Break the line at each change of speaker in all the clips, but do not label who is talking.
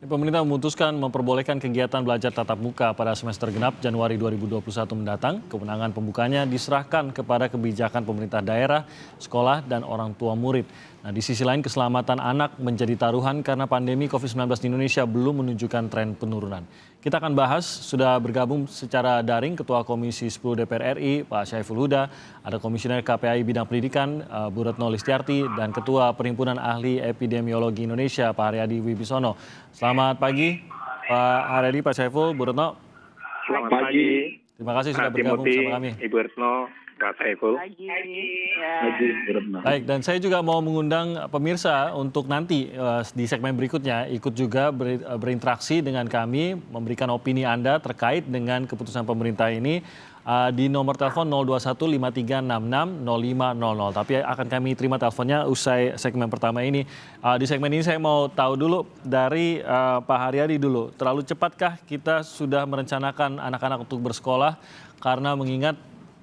Pemerintah memutuskan memperbolehkan kegiatan belajar tatap muka pada semester genap Januari 2021 mendatang. Kewenangan pembukanya diserahkan kepada kebijakan pemerintah daerah, sekolah, dan orang tua murid. Nah, di sisi lain keselamatan anak menjadi taruhan karena pandemi COVID-19 di Indonesia belum menunjukkan tren penurunan. Kita akan bahas, sudah bergabung secara daring Ketua Komisi 10 DPR RI, Pak Syaiful Huda, ada Komisioner KPAI Bidang Pendidikan, Bu Retno Listiarti, dan Ketua Perhimpunan Ahli Epidemiologi Indonesia, Pak Haryadi Wibisono. Selamat pagi, Pak Haryadi, Pak Syaiful, Bu Retno.
Selamat pagi.
Terima kasih sudah bergabung bersama kami.
Ibu Retno, Pak Syaiful.
Pagi.
Baik, dan saya juga mau mengundang pemirsa untuk nanti di segmen berikutnya ikut juga berinteraksi dengan kami, memberikan opini Anda terkait dengan keputusan pemerintah ini di nomor telepon 02153660500. Tapi akan kami terima teleponnya usai segmen pertama ini. Di segmen ini saya mau tahu dulu dari Pak Haryadi dulu. Terlalu cepatkah kita sudah merencanakan anak-anak untuk bersekolah karena mengingat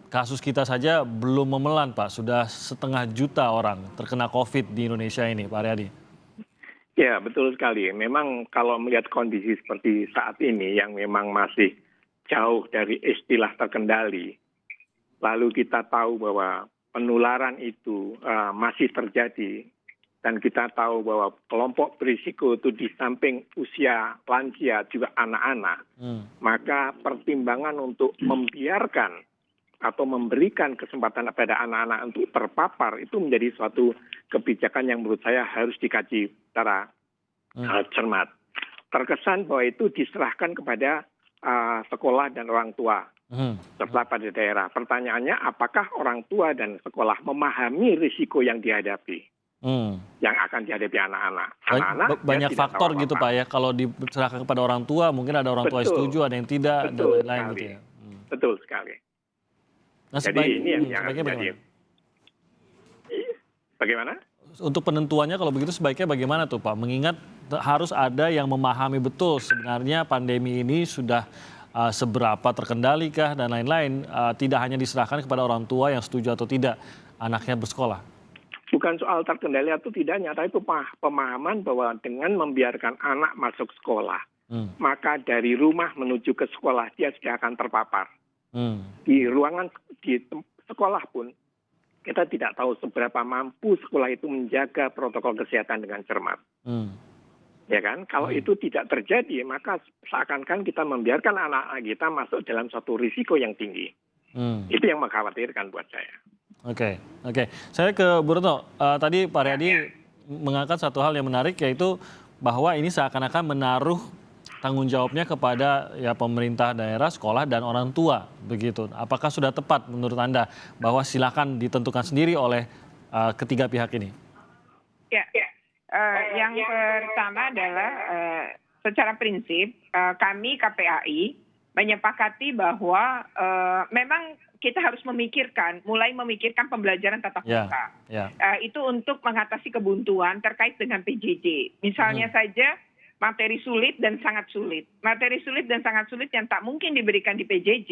kasus kita saja belum memelan, Pak. Sudah 1,5 juta orang terkena COVID di Indonesia ini, Pak Haryadi.
Ya, betul sekali. Memang kalau melihat kondisi seperti saat ini yang memang masih jauh dari istilah terkendali, lalu kita tahu bahwa penularan itu masih terjadi, dan kita tahu bahwa kelompok berisiko itu di samping usia lansia juga anak-anak, maka pertimbangan untuk membiarkan atau memberikan kesempatan pada anak-anak untuk terpapar itu menjadi suatu kebijakan yang menurut saya harus dikaji secara cermat. Terkesan bahwa itu diserahkan kepada sekolah dan orang tua serta pada daerah. Pertanyaannya, apakah orang tua dan sekolah memahami risiko yang dihadapi, yang akan dihadapi anak-anak?
Banyak faktor gitu, Pak, ya. Kalau diserahkan kepada orang tua, mungkin ada orang tua yang setuju, ada yang tidak, dan lain-lain gitu ya.
Betul sekali.
Nah,
jadi ini yang
sebaiknya
bagaimana?
Untuk penentuannya kalau begitu sebaiknya bagaimana tuh, Pak? Mengingat harus ada yang memahami betul sebenarnya pandemi ini sudah seberapa terkendalikah dan lain-lain. Tidak hanya diserahkan kepada orang tua yang setuju atau tidak anaknya bersekolah.
Bukan soal terkendali atau tidaknya, tapi pemahaman bahwa dengan membiarkan anak masuk sekolah, maka dari rumah menuju ke sekolah dia sudah akan terpapar. Di ruangan di sekolah pun kita tidak tahu seberapa mampu sekolah itu menjaga protokol kesehatan dengan cermat. Ya kan? Kalau itu tidak terjadi, maka seakan-akan kita membiarkan anak-anak kita masuk dalam suatu risiko yang tinggi. Itu yang mengkhawatirkan buat saya.
Oke. Saya ke Bu Retno. Tadi Pak Haryadi mengangkat satu hal yang menarik, yaitu bahwa ini seakan-akan menaruh tanggung jawabnya kepada pemerintah daerah, sekolah, dan orang tua, begitu. Apakah sudah tepat menurut Anda bahwa silakan ditentukan sendiri oleh ketiga pihak ini?
Yang pertama adalah secara prinsip kami KPAI menyepakati bahwa memang kita harus mulai memikirkan pembelajaran tatap muka. Itu untuk mengatasi kebuntuan terkait dengan PJJ. Misalnya saja materi sulit dan sangat sulit. Materi sulit dan sangat sulit yang tak mungkin diberikan di PJJ,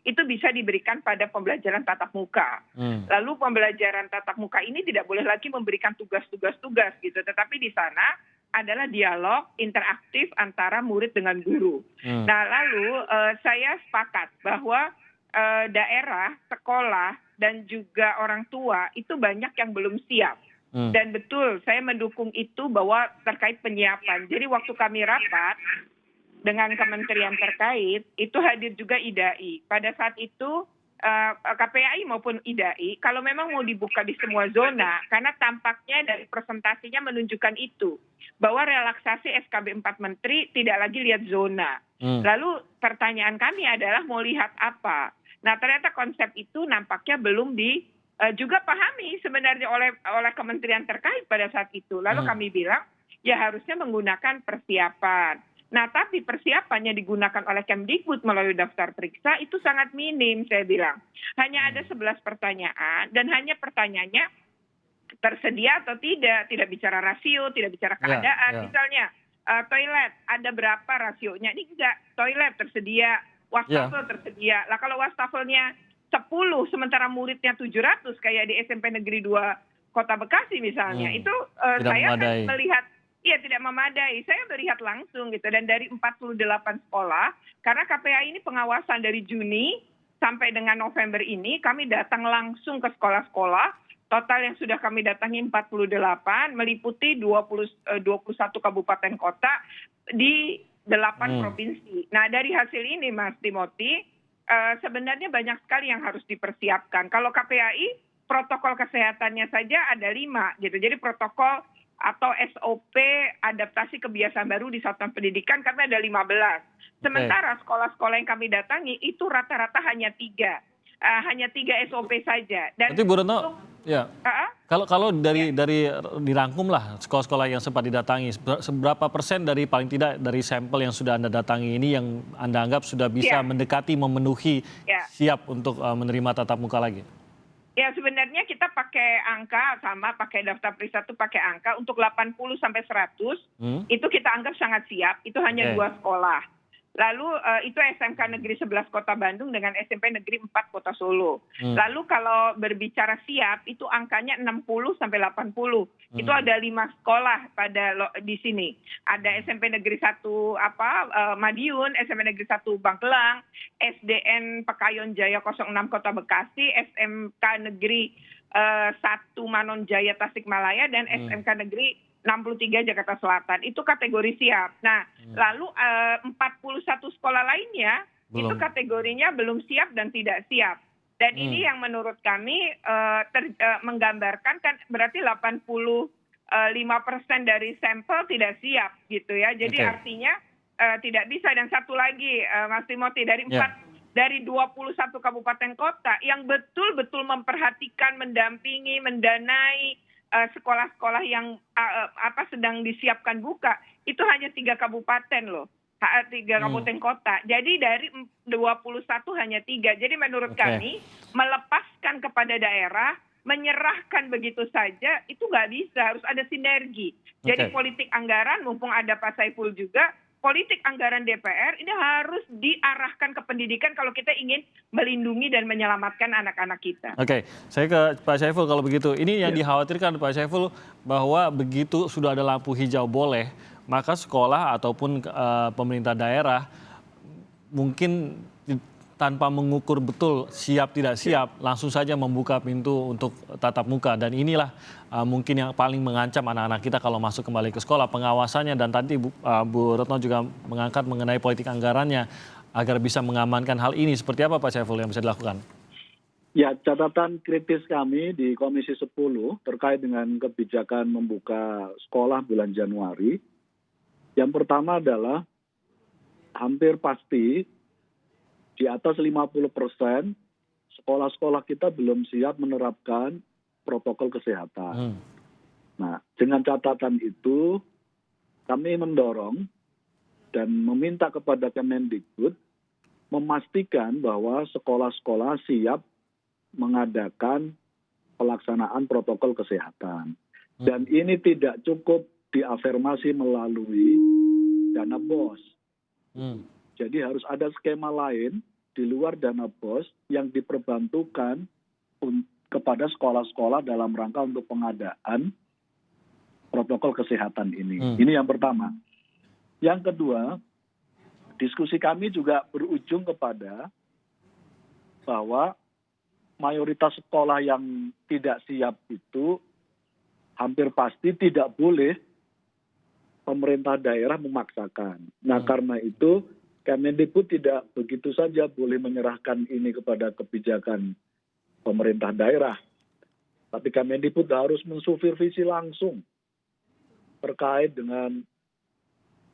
itu bisa diberikan pada pembelajaran tatap muka. Lalu pembelajaran tatap muka ini tidak boleh lagi memberikan tugas-tugas gitu. Tetapi di sana adalah dialog interaktif antara murid dengan guru. Nah lalu saya sepakat bahwa daerah, sekolah, dan juga orang tua itu banyak yang belum siap. Dan betul, saya mendukung itu bahwa terkait penyiapan. Jadi waktu kami rapat dengan kementerian terkait, itu hadir juga IDAI. Pada saat itu KPAI maupun IDAI, kalau memang mau dibuka di semua zona, karena tampaknya dari presentasinya menunjukkan itu, bahwa relaksasi SKB 4 Menteri tidak lagi lihat zona. Lalu pertanyaan kami adalah mau lihat apa? Nah ternyata konsep itu nampaknya belum juga pahami sebenarnya oleh kementerian terkait pada saat itu. Lalu kami bilang, ya harusnya menggunakan persiapan. Nah, tapi persiapannya digunakan oleh Kemdikbud melalui daftar periksa itu sangat minim, saya bilang. Hanya ada 11 pertanyaan, dan hanya pertanyaannya tersedia atau tidak bicara rasio, tidak bicara keadaan. Misalnya, toilet, ada berapa rasionya? Ini enggak, toilet tersedia, wastafel tersedia. Lah kalau wastafelnya 10, sementara muridnya 700 kayak di SMP Negeri 2 Kota Bekasi misalnya, itu saya kan melihat Iya, tidak memadai. Saya melihat langsung gitu, dan dari 48 sekolah, karena KPAI ini pengawasan dari Juni sampai dengan November ini, kami datang langsung ke sekolah-sekolah. Total yang sudah kami datangi 48, meliputi 21 kabupaten kota di 8 provinsi. Nah, dari hasil ini, Mas Timothy, sebenarnya banyak sekali yang harus dipersiapkan. Kalau KPAI, protokol kesehatannya saja ada 5, gitu. Jadi protokol atau SOP adaptasi kebiasaan baru di satuan pendidikan kami ada 15. Sementara sekolah-sekolah yang kami datangi itu rata-rata hanya 3. Hanya 3 SOP saja. Dan
Nanti Bu Retno, ya. Kalau dari dirangkum lah sekolah-sekolah yang sempat didatangi, seberapa persen dari paling tidak dari sampel yang sudah Anda datangi ini yang Anda anggap sudah bisa mendekati memenuhi siap untuk menerima tatap muka lagi?
Ya, sebenarnya kita pakai angka sama, pakai daftar periksa itu pakai angka untuk 80 sampai 100 itu kita anggap sangat siap. Itu hanya 2 sekolah. Lalu itu SMK Negeri 11 Kota Bandung dengan SMP Negeri 4 Kota Solo. Lalu kalau berbicara siap itu angkanya 60 sampai 80. Itu ada 5 sekolah di sini. Ada SMP Negeri 1 Madiun, SMP Negeri 1 Bangkelang, SDN Pekayon Jaya 06 Kota Bekasi, SMK Negeri 1 Manonjaya Tasikmalaya, dan SMK Negeri 63 Jakarta Selatan. Itu kategori siap. Nah, lalu 41 sekolah lainnya itu kategorinya belum siap dan tidak siap. Dan ini yang menurut kami menggambarkan kan berarti 85% dari sampel tidak siap gitu ya. Jadi artinya tidak bisa. Dan satu lagi Mas Timothy, dari 21 kabupaten kota yang betul-betul memperhatikan, mendampingi, mendanai sekolah-sekolah yang sedang disiapkan buka, itu hanya 3 kabupaten loh. 3 kabupaten kota. Jadi dari 21 hanya 3. Jadi menurut kami melepaskan kepada daerah, menyerahkan begitu saja itu nggak bisa, harus ada sinergi. Jadi politik anggaran, mumpung ada Pak Saiful juga, politik anggaran DPR ini harus diarahkan ke pendidikan kalau kita ingin melindungi dan menyelamatkan anak-anak kita.
Oke, saya ke Pak Saiful kalau begitu. Ini yang dikhawatirkan Pak Saiful, bahwa begitu sudah ada lampu hijau boleh, maka sekolah ataupun pemerintah daerah mungkin tanpa mengukur betul siap tidak siap, langsung saja membuka pintu untuk tatap muka. Dan inilah mungkin yang paling mengancam anak-anak kita kalau masuk kembali ke sekolah, pengawasannya. Dan tadi Bu Retno juga mengangkat mengenai politik anggarannya agar bisa mengamankan hal ini. Seperti apa Pak Saiful yang bisa dilakukan?
Ya, catatan kritis kami di Komisi 10 terkait dengan kebijakan membuka sekolah bulan Januari. Yang pertama adalah hampir pasti di atas 50% sekolah-sekolah kita belum siap menerapkan protokol kesehatan. Nah, dengan catatan itu kami mendorong dan meminta kepada Kemendikbud memastikan bahwa sekolah-sekolah siap mengadakan pelaksanaan protokol kesehatan. Dan ini tidak cukup diafirmasi melalui dana BOS. Jadi harus ada skema lain di luar dana BOS yang diperbantukan kepada sekolah-sekolah dalam rangka untuk pengadaan protokol kesehatan ini. Ini yang pertama. Yang kedua, diskusi kami juga berujung kepada bahwa mayoritas sekolah yang tidak siap itu hampir pasti tidak boleh pemerintah daerah memaksakan. Nah, karena itu Kemendikbud tidak begitu saja boleh menyerahkan ini kepada kebijakan pemerintah daerah. Tapi Kemendikbud harus mensupervisi langsung terkait dengan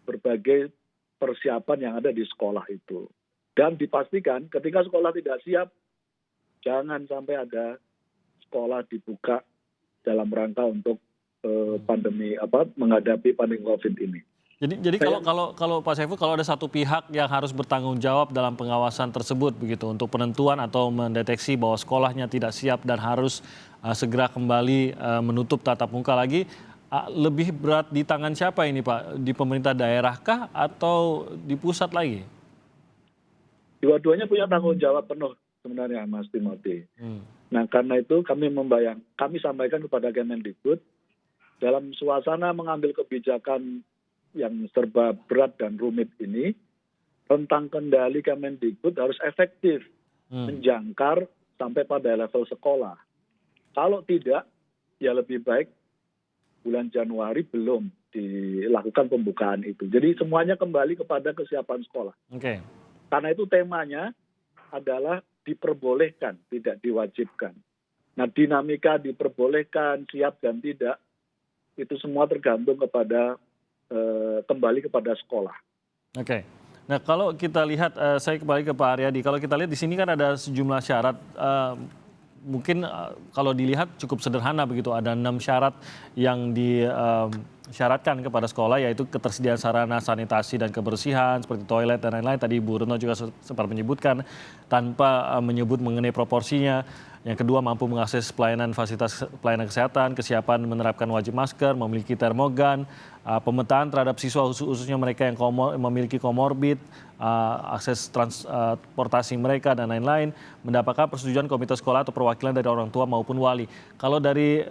berbagai persiapan yang ada di sekolah itu. Dan dipastikan ketika sekolah tidak siap, jangan sampai ada sekolah dibuka dalam rangka untuk menghadapi pandemi COVID ini.
Jadi kalau Pak Saiful, kalau ada satu pihak yang harus bertanggung jawab dalam pengawasan tersebut begitu untuk penentuan atau mendeteksi bahwa sekolahnya tidak siap dan harus segera kembali menutup tatap muka lagi, lebih berat di tangan siapa ini Pak? Di pemerintah daerah kah atau di pusat lagi?
Dua-duanya punya tanggung jawab penuh sebenarnya Mas Timothy. Nah, karena itu kami sampaikan kepada Kemendikbud dalam suasana mengambil kebijakan yang serba berat dan rumit ini, rentang kendali Kemendikbud harus efektif menjangkar sampai pada level sekolah. Kalau tidak, ya lebih baik bulan Januari belum dilakukan pembukaan itu. Jadi semuanya kembali kepada kesiapan sekolah.
Oke.
Karena itu temanya adalah diperbolehkan, tidak diwajibkan. Nah, dinamika diperbolehkan, siap dan tidak, itu semua tergantung kepada kembali kepada sekolah.
Oke. Nah, kalau kita lihat, saya kembali ke Pak Aryadi. Kalau kita lihat di sini kan ada sejumlah syarat, mungkin kalau dilihat cukup sederhana begitu. Ada 6 syarat yang disyaratkan kepada sekolah, yaitu ketersediaan sarana sanitasi dan kebersihan seperti toilet dan lain-lain. Tadi Bu Retno juga sempat menyebutkan, tanpa menyebut mengenai proporsinya. Yang kedua, mampu mengakses fasilitas pelayanan kesehatan, kesiapan menerapkan wajib masker, memiliki termogan, pemetaan terhadap siswa khususnya mereka yang memiliki komorbid, akses transportasi mereka dan lain-lain, mendapatkan persetujuan komite sekolah atau perwakilan dari orang tua maupun wali. Kalau dari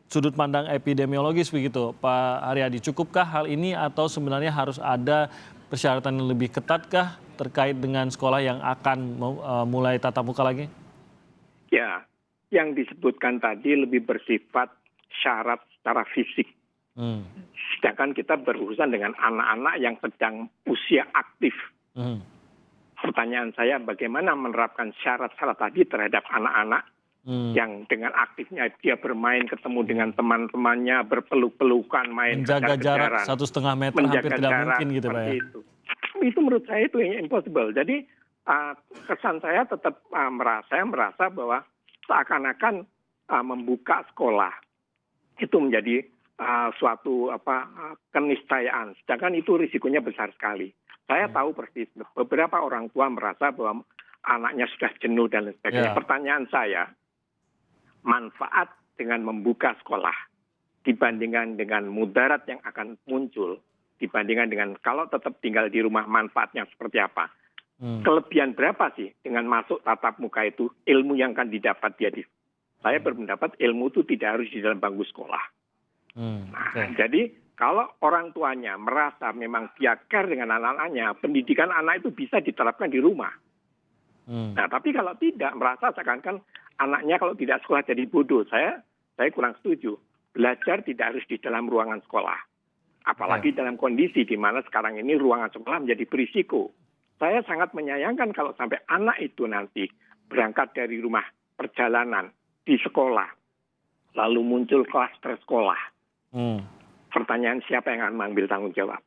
sudut pandang epidemiologis begitu, Pak Aryadi, cukupkah hal ini atau sebenarnya harus ada persyaratan yang lebih ketatkah terkait dengan sekolah yang akan mulai tatap muka lagi?
Ya, yang disebutkan tadi lebih bersifat syarat secara fisik. Sedangkan kita berurusan dengan anak-anak yang sedang usia aktif. Pertanyaan saya, bagaimana menerapkan syarat-syarat tadi terhadap anak-anak yang dengan aktifnya dia bermain, ketemu dengan teman-temannya, berpeluk-pelukan, main
Menjaga jarak 1,5 meter hampir tidak mungkin gitu Pak ya?
Itu menurut saya itu impossible. Jadi kesan saya tetap merasa bahwa seakan-akan membuka sekolah itu menjadi suatu keniscayaan. Sedangkan itu risikonya besar sekali. Saya tahu persis beberapa orang tua merasa bahwa anaknya sudah jenuh dan lain sebagainya. Pertanyaan saya, manfaat dengan membuka sekolah dibandingkan dengan mudarat yang akan muncul, dibandingkan dengan kalau tetap tinggal di rumah, manfaatnya seperti apa? Kelebihan berapa sih dengan masuk tatap muka itu, ilmu yang akan didapat dia di. Saya berpendapat ilmu itu tidak harus di dalam bangku sekolah. Jadi kalau orang tuanya merasa memang dia care dengan anak-anaknya, pendidikan anak itu bisa diterapkan di rumah. Nah, tapi kalau tidak, merasa seakan-akan anaknya kalau tidak sekolah jadi bodoh. Saya kurang setuju. Belajar tidak harus di dalam ruangan sekolah. Apalagi dalam kondisi di mana sekarang ini ruangan sekolah menjadi berisiko. Saya sangat menyayangkan kalau sampai anak itu nanti berangkat dari rumah perjalanan di sekolah, lalu muncul klaster sekolah. Pertanyaan, siapa yang akan mengambil tanggung jawab?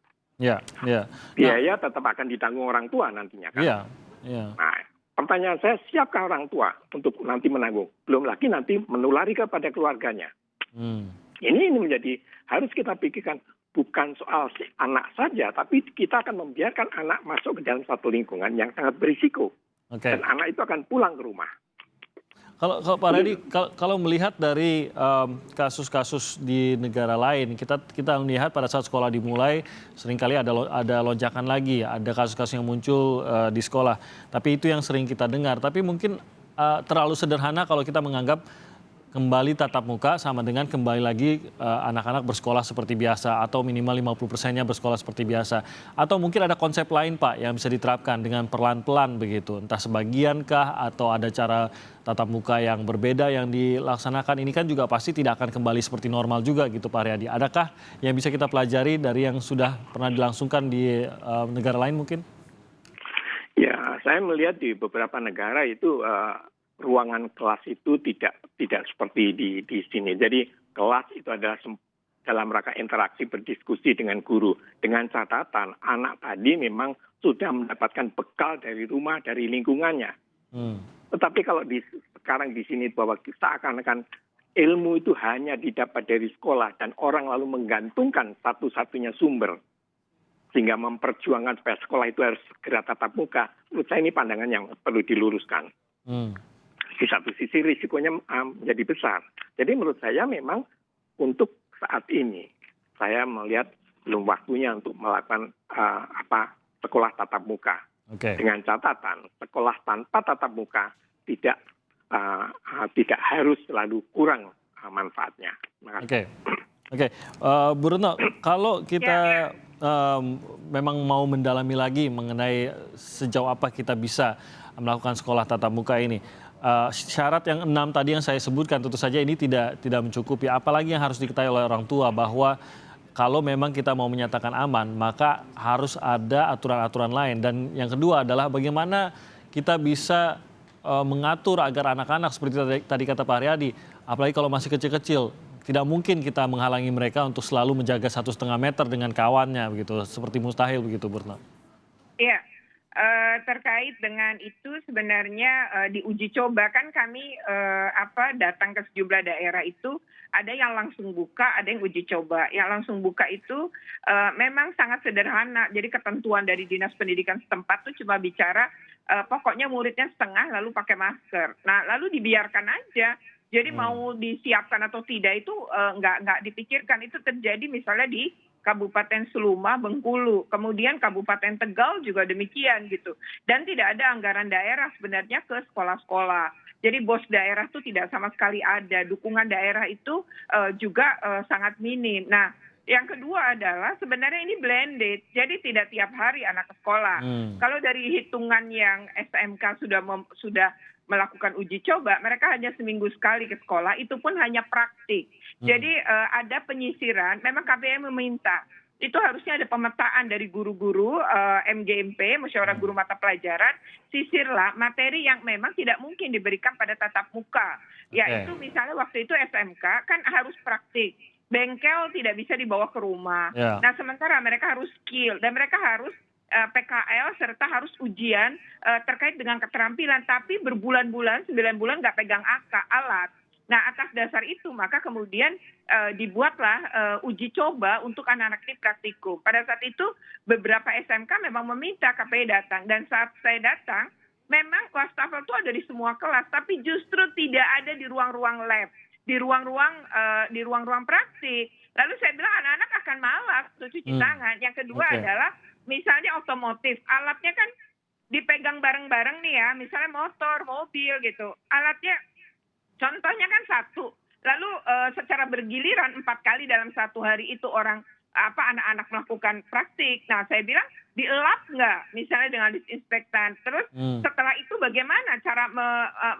Biaya tetap akan ditanggung orang tua nantinya kan? Nah, pertanyaan saya, siapkah orang tua untuk nanti menanggung? Belum lagi nanti menulari kepada keluarganya. Ini menjadi, harus kita pikirkan, bukan soal si anak saja, tapi kita akan membiarkan anak masuk ke dalam satu lingkungan yang sangat berisiko. Dan anak itu akan pulang ke rumah.
Kalau Pak Aryadi, kalau melihat dari kasus-kasus di negara lain, kita melihat pada saat sekolah dimulai, seringkali ada lonjakan lagi, ada kasus-kasus yang muncul di sekolah. Tapi itu yang sering kita dengar. Tapi mungkin terlalu sederhana kalau kita menganggap kembali tatap muka sama dengan kembali lagi anak-anak bersekolah seperti biasa atau minimal 50%-nya bersekolah seperti biasa. Atau mungkin ada konsep lain Pak yang bisa diterapkan dengan perlahan-pelan begitu. Entah sebagian kah atau ada cara tatap muka yang berbeda yang dilaksanakan. Ini kan juga pasti tidak akan kembali seperti normal juga gitu Pak Aryadi. Adakah yang bisa kita pelajari dari yang sudah pernah dilangsungkan di negara lain mungkin?
Ya, saya melihat di beberapa negara itu ruangan kelas itu tidak seperti di sini. Jadi kelas itu adalah dalam rangka interaksi berdiskusi dengan guru. Dengan catatan anak tadi memang sudah mendapatkan bekal dari rumah, dari lingkungannya. Tetapi kalau sekarang di sini bahwa seakan-akan ilmu itu hanya didapat dari sekolah dan orang lalu menggantungkan satu-satunya sumber sehingga memperjuangkan supaya sekolah itu harus segera tatap muka. Menurut saya ini pandangan yang perlu diluruskan. Di satu sisi risikonya menjadi besar. Jadi menurut saya memang untuk saat ini saya melihat belum waktunya untuk melakukan sekolah tatap muka. Dengan catatan sekolah tanpa tatap muka tidak harus selalu kurang manfaatnya. Terima kasih.
Oke, oke. Bu Retno, kalau kita memang mau mendalami lagi mengenai sejauh apa kita bisa melakukan sekolah tatap muka ini, syarat yang 6 tadi yang saya sebutkan tentu saja ini tidak mencukupi. Apalagi yang harus diketahui oleh orang tua bahwa kalau memang kita mau menyatakan aman, maka harus ada aturan-aturan lain. Dan yang kedua adalah bagaimana kita bisa mengatur agar anak-anak seperti tadi kata Pak Haryadi, apalagi kalau masih kecil-kecil, tidak mungkin kita menghalangi mereka untuk selalu menjaga 1,5 meter dengan kawannya, begitu. Seperti mustahil begitu, Bu Retno.
Iya, terkait dengan itu sebenarnya di uji coba kan kami datang ke sejumlah daerah itu ada yang langsung buka, ada yang uji coba. Yang langsung buka itu memang sangat sederhana. Jadi ketentuan dari Dinas Pendidikan setempat tuh cuma bicara pokoknya muridnya setengah lalu pakai masker. Nah, lalu dibiarkan aja. Jadi mau disiapkan atau tidak itu nggak dipikirkan. Itu terjadi misalnya di Kabupaten Seluma, Bengkulu, kemudian Kabupaten Tegal juga demikian gitu. Dan tidak ada anggaran daerah sebenarnya ke sekolah-sekolah. Jadi bos daerah itu tidak sama sekali ada. Dukungan daerah itu juga sangat minim. Nah, yang kedua adalah sebenarnya ini blended, jadi tidak tiap hari anak ke sekolah. Kalau dari hitungan yang SMK sudah melakukan uji coba, mereka hanya seminggu sekali ke sekolah, itu pun hanya praktik. Jadi ada penyisiran, memang KPI meminta, itu harusnya ada pemetaan dari guru-guru MGMP, Musyawarah Guru Mata Pelajaran, sisirlah materi yang memang tidak mungkin diberikan pada tatap muka. Yaitu misalnya waktu itu SMK kan harus praktik. Bengkel tidak bisa dibawa ke rumah. Nah, sementara mereka harus skill dan mereka harus PKL serta harus ujian terkait dengan keterampilan. Tapi berbulan-bulan, 9 bulan nggak pegang alat. Nah, atas dasar itu maka kemudian dibuatlah uji coba untuk anak-anak ini praktikum. Pada saat itu beberapa SMK memang meminta KPI datang. Dan saat saya datang, memang wastafel itu ada di semua kelas. Tapi justru tidak ada di ruang-ruang lab. Di ruang-ruang praktik. Lalu saya bilang anak-anak akan malas untuk cuci tangan. Yang kedua adalah misalnya otomotif, alatnya kan dipegang bareng-bareng nih ya, misalnya motor, mobil gitu. Alatnya contohnya kan satu. Lalu secara bergiliran 4 kali dalam satu hari itu anak-anak melakukan praktik. Nah, saya bilang dielap nggak misalnya dengan disinfektan. Terus setelah itu bagaimana cara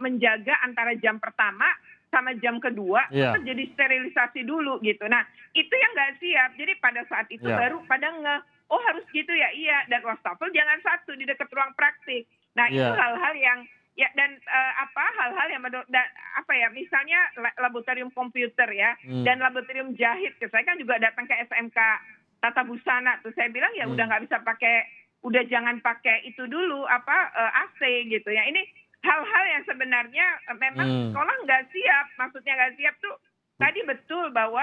menjaga antara jam pertama sama jam kedua terjadi sterilisasi dulu gitu. Nah, itu yang nggak siap. Jadi pada saat itu baru pada oh harus gitu ya, iya. Dan wastafel jangan satu di dekat ruang praktik. Nah, itu hal-hal yang hal-hal yang misalnya laboratorium komputer ya dan laboratorium jahit. Saya kan juga datang ke SMK Tata Busana tuh, saya bilang ya udah nggak bisa pakai, udah jangan pakai itu dulu AC gitu ya. Ini hal-hal yang sebenarnya memang sekolah nggak siap. Maksudnya nggak siap tuh tadi betul bahwa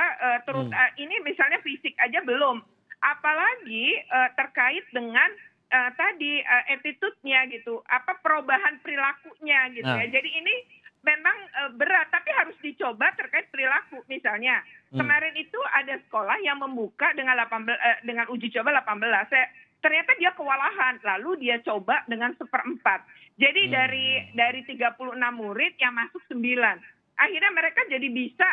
ini misalnya fisik aja belum, apalagi terkait dengan tadi attitude-nya gitu, perubahan perilakunya gitu ya. Jadi ini memang berat, tapi harus dicoba terkait perilaku. Misalnya kemarin itu ada sekolah yang membuka dengan uji coba 18. Ternyata dia kewalahan, lalu dia coba dengan 1/4. Jadi dari 36 murid yang masuk 9. Akhirnya mereka jadi bisa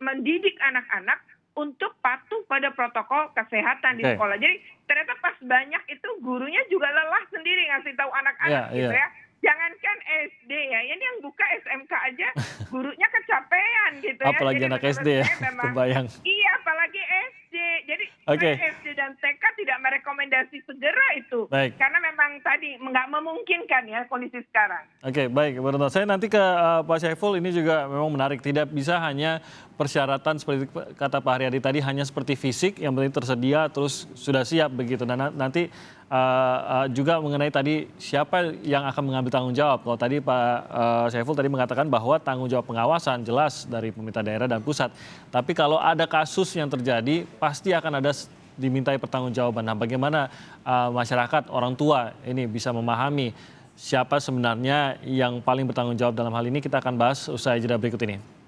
mendidik anak-anak untuk patuh pada protokol kesehatan di sekolah. Jadi ternyata pas banyak itu gurunya juga lelah sendiri ngasih tahu anak-anak gitu ya. Jangankan SD ya, ini yang buka SMK aja gurunya kecapean gitu ya.
Apalagi anak SD ya, kebayang.
Iya, apalagi SD. Jadi SD dan TK tidak merekomendasi segera itu. Karena memang tadi nggak memungkinkan ya kondisi sekarang.
Oke, baik. Saya nanti ke Pak Syaiful, ini juga memang menarik. Tidak bisa hanya persyaratan seperti kata Pak Haryadi tadi, hanya seperti fisik, yang penting tersedia terus sudah siap begitu. Dan nanti juga mengenai tadi siapa yang akan mengambil tanggung jawab. Kalau tadi Pak Syaiful tadi mengatakan bahwa tanggung jawab pengawasan jelas dari pemerintah daerah dan pusat. Tapi kalau ada kasus yang terjadi, pasti akan ada dimintai pertanggungjawaban. Nah, bagaimana masyarakat, orang tua ini bisa memahami siapa sebenarnya yang paling bertanggung jawab dalam hal ini? Kita akan bahas usai jeda berikut ini.